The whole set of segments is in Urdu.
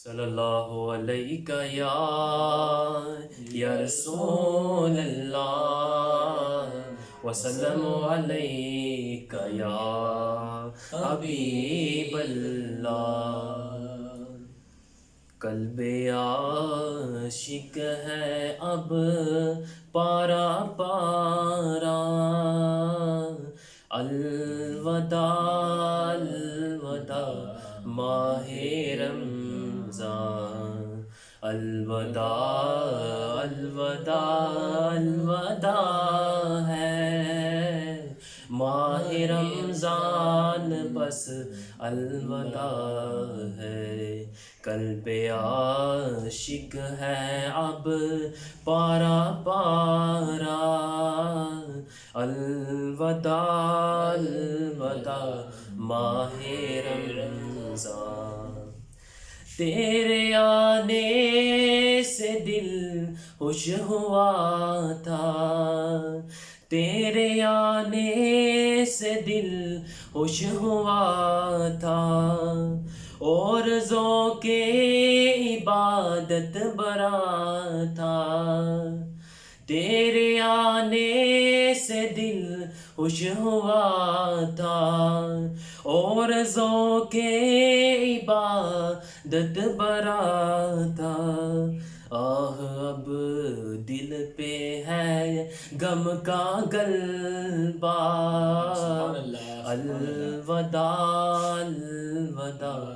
صلی اللہ علیہ یا رسول اللہ وسلم علیک یا حبیب اللہ۔ قلب عاشق ہے اب پارا پارا، الوداع الوداع ماہ رمضان، الوداع الوداع الوداع ہے ماہ رمضان، بس الوداع ہے۔ قلب عاشق ہے اب پارا پارا، الوداع الوداع ماہ رمضان۔ تیرے آنے سے دل خوش ہوا تھا، تیرے آنے سے دل خوش ہوا تھا، اور ذوق عبادت برا تھا۔ تیرے آنے سے دل خوش ہوا تھا، اور ذوق عبادت برا تھا۔ آہ اب دل پہ ہے غم کا غلبہ، الوداع الوداع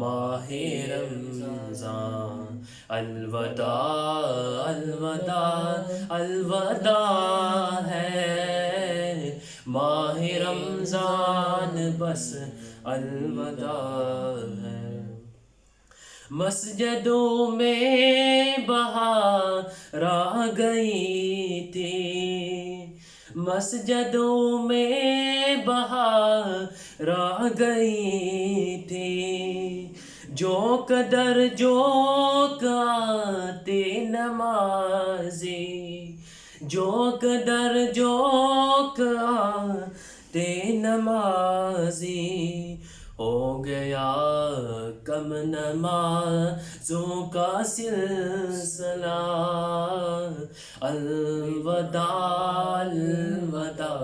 ماہ رمضان، الوداع الوداع الوداع ہے ماہ رمضان، بس الوداع ہے۔ مسجدوں میں بہار آ گئی تھی، مسجدوں میں بہار آ گئی تھی، جو قدر جو آتے نمازی، جو قدر جو آتے نمازی، ہو گیا کم نمازوں کا سلسلہ، الوداع الوداع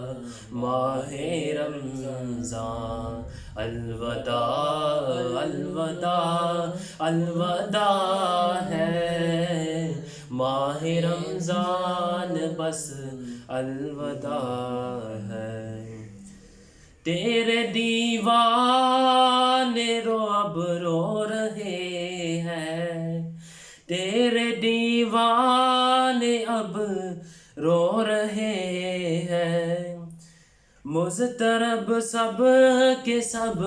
ماہ رمضان، الوداع الوداع الوداع ہے ماہ رمضان، بس الوداع ہے۔ تیرے دیوانے رو اب رو رہے ہیں، تیرے دیوانے اب رو رہے ہیں، مضطرب سب کے سب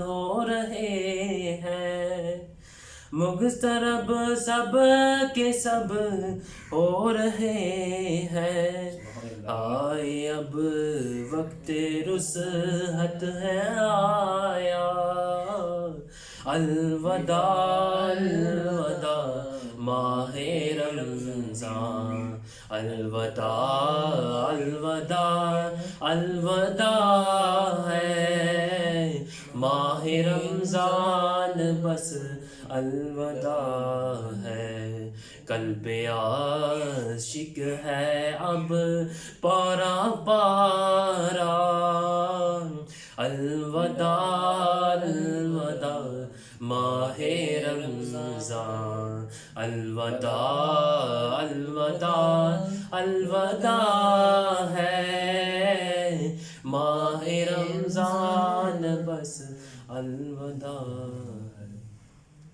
ہو رہے ہیں، مضطرب سب کے سب ہو رہے ہیں۔ آئے اب وقت رسحت ہے آیا، الوداع الوداع ماہ رمضان، الوداع الوداع الوداع ہے ماہ رمضان، بس الوداع ہے۔ قلب عاشق ہے اب پارا پارا، الوداع الوداع ماہ رمضان، الوداع الوداع الوداع ہے ماہ رمضان، بس الوداع۔